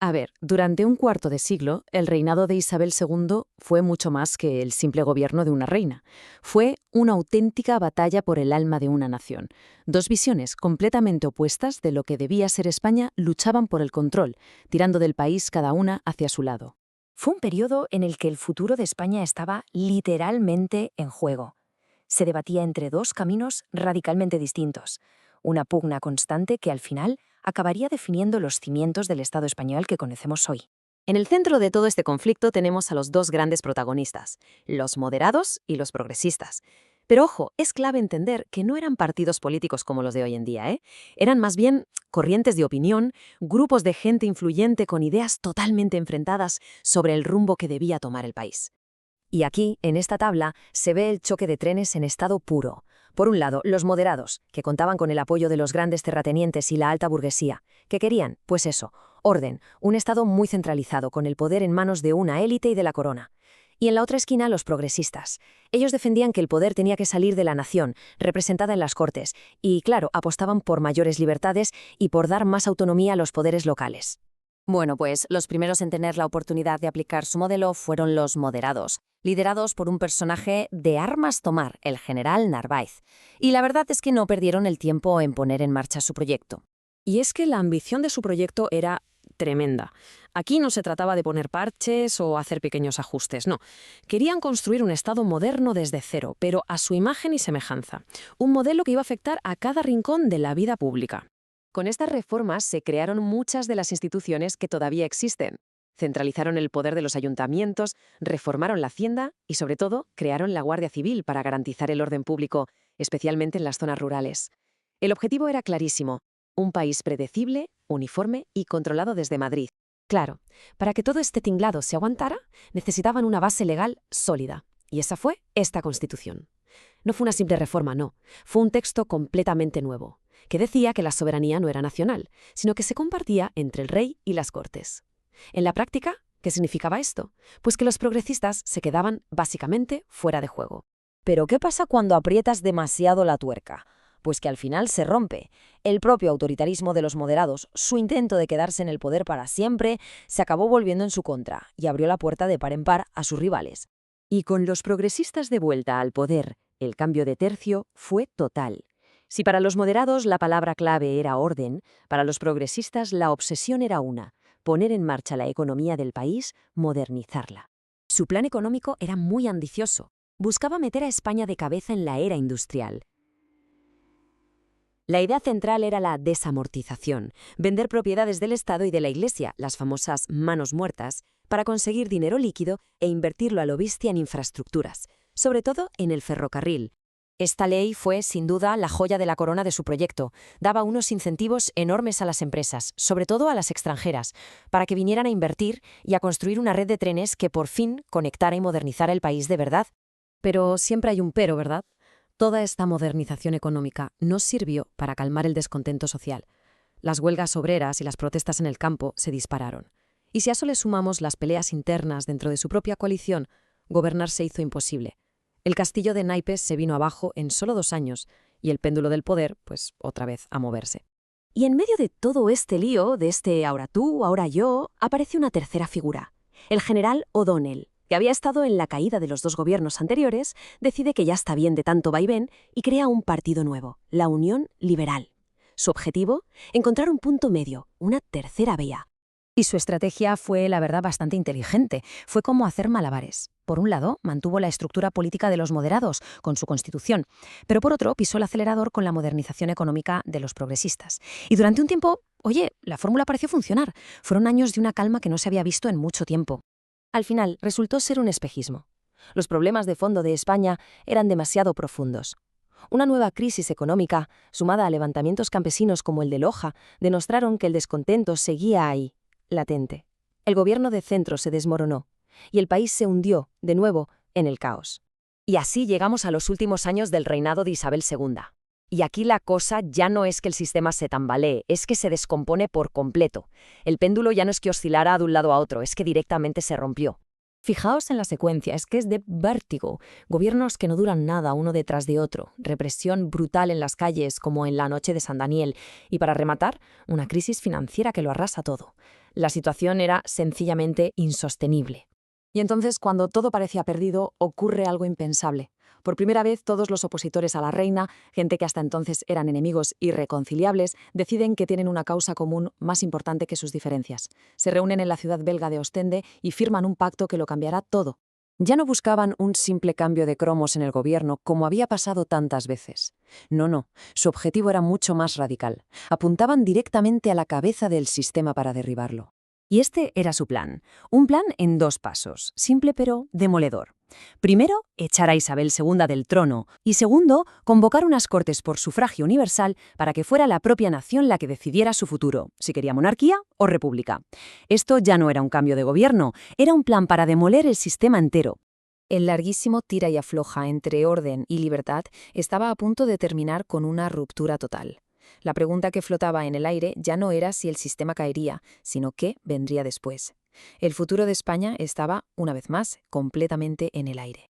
A ver, durante un cuarto de siglo, el reinado de Isabel II fue mucho más que el simple gobierno de una reina. Fue una auténtica batalla por el alma de una nación. Dos visiones completamente opuestas de lo que debía ser España luchaban por el control, tirando del país cada una hacia su lado. Fue un periodo en el que el futuro de España estaba literalmente en juego. Se debatía entre dos caminos radicalmente distintos, una pugna constante que al final acabaría definiendo los cimientos del Estado español que conocemos hoy. En el centro de todo este conflicto tenemos a los dos grandes protagonistas, los moderados y los progresistas. Pero ojo, es clave entender que no eran partidos políticos como los de hoy en día, ¿eh? Eran más bien corrientes de opinión, grupos de gente influyente con ideas totalmente enfrentadas sobre el rumbo que debía tomar el país. Y aquí, en esta tabla, se ve el choque de trenes en estado puro. Por un lado, los moderados, que contaban con el apoyo de los grandes terratenientes y la alta burguesía, que querían, pues eso, orden, un Estado muy centralizado, con el poder en manos de una élite y de la corona. Y en la otra esquina, los progresistas. Ellos defendían que el poder tenía que salir de la nación, representada en las Cortes, y, claro, apostaban por mayores libertades y por dar más autonomía a los poderes locales. Bueno, pues los primeros en tener la oportunidad de aplicar su modelo fueron los moderados, liderados por un personaje de armas tomar, el general Narváez. Y la verdad es que no perdieron el tiempo en poner en marcha su proyecto. Y es que la ambición de su proyecto era tremenda. Aquí no se trataba de poner parches o hacer pequeños ajustes, no. Querían construir un Estado moderno desde cero, pero a su imagen y semejanza. Un modelo que iba a afectar a cada rincón de la vida pública. Con estas reformas se crearon muchas de las instituciones que todavía existen. Centralizaron el poder de los ayuntamientos, reformaron la Hacienda y, sobre todo, crearon la Guardia Civil para garantizar el orden público, especialmente en las zonas rurales. El objetivo era clarísimo: un país predecible, uniforme y controlado desde Madrid. Claro, para que todo este tinglado se aguantara, necesitaban una base legal sólida. Y esa fue esta Constitución. No fue una simple reforma, no. Fue un texto completamente nuevo, que decía que la soberanía no era nacional, sino que se compartía entre el rey y las Cortes. En la práctica, ¿qué significaba esto? Pues que los progresistas se quedaban básicamente fuera de juego. Pero ¿qué pasa cuando aprietas demasiado la tuerca? Pues que al final se rompe. El propio autoritarismo de los moderados, su intento de quedarse en el poder para siempre, se acabó volviendo en su contra y abrió la puerta de par en par a sus rivales. Y con los progresistas de vuelta al poder, el cambio de tercio fue total. Si para los moderados la palabra clave era orden, para los progresistas la obsesión era una: poner en marcha la economía del país, modernizarla. Su plan económico era muy ambicioso. Buscaba meter a España de cabeza en la era industrial. La idea central era la desamortización, vender propiedades del Estado y de la Iglesia, las famosas manos muertas, para conseguir dinero líquido e invertirlo a lo bestia en infraestructuras, sobre todo en el ferrocarril. Esta ley fue, sin duda, la joya de la corona de su proyecto. Daba unos incentivos enormes a las empresas, sobre todo a las extranjeras, para que vinieran a invertir y a construir una red de trenes que por fin conectara y modernizara el país de verdad. Pero siempre hay un pero, ¿verdad? Toda esta modernización económica no sirvió para calmar el descontento social. Las huelgas obreras y las protestas en el campo se dispararon. Y si a eso le sumamos las peleas internas dentro de su propia coalición, gobernar se hizo imposible. El castillo de naipes se vino abajo en solo 2 años y el péndulo del poder, pues, otra vez a moverse. Y en medio de todo este lío, de este ahora tú, ahora yo, aparece una tercera figura. El general O'Donnell, que había estado en la caída de los 2 gobiernos anteriores, decide que ya está bien de tanto vaivén y crea un partido nuevo, la Unión Liberal. Su objetivo, encontrar un punto medio, una tercera vía. Y su estrategia fue, la verdad, bastante inteligente. Fue como hacer malabares. Por un lado, mantuvo la estructura política de los moderados, con su constitución, pero por otro, pisó el acelerador con la modernización económica de los progresistas. Y durante un tiempo, oye, la fórmula pareció funcionar. Fueron años de una calma que no se había visto en mucho tiempo. Al final, resultó ser un espejismo. Los problemas de fondo de España eran demasiado profundos. Una nueva crisis económica, sumada a levantamientos campesinos como el de Loja, demostraron que el descontento seguía ahí, latente. El gobierno de centro se desmoronó y el país se hundió, de nuevo, en el caos. Y así llegamos a los últimos años del reinado de Isabel II. Y aquí la cosa ya no es que el sistema se tambalee, es que se descompone por completo. El péndulo ya no es que oscilara de un lado a otro, es que directamente se rompió. Fijaos en la secuencia, es que es de vértigo. Gobiernos que no duran nada uno detrás de otro, represión brutal en las calles como en la noche de San Daniel y, para rematar, una crisis financiera que lo arrasa todo. La situación era sencillamente insostenible. Y entonces, cuando todo parecía perdido, ocurre algo impensable. Por primera vez, todos los opositores a la reina, gente que hasta entonces eran enemigos irreconciliables, deciden que tienen una causa común más importante que sus diferencias. Se reúnen en la ciudad belga de Ostende y firman un pacto que lo cambiará todo. Ya no buscaban un simple cambio de cromos en el gobierno, como había pasado tantas veces. No, su objetivo era mucho más radical. Apuntaban directamente a la cabeza del sistema para derribarlo. Y este era su plan. Un plan en 2 pasos, simple pero demoledor. Primero, echar a Isabel II del trono y segundo, convocar unas cortes por sufragio universal para que fuera la propia nación la que decidiera su futuro, si quería monarquía o república. Esto ya no era un cambio de gobierno, era un plan para demoler el sistema entero. El larguísimo tira y afloja entre orden y libertad estaba a punto de terminar con una ruptura total. La pregunta que flotaba en el aire ya no era si el sistema caería, sino qué vendría después. El futuro de España estaba, una vez más, completamente en el aire.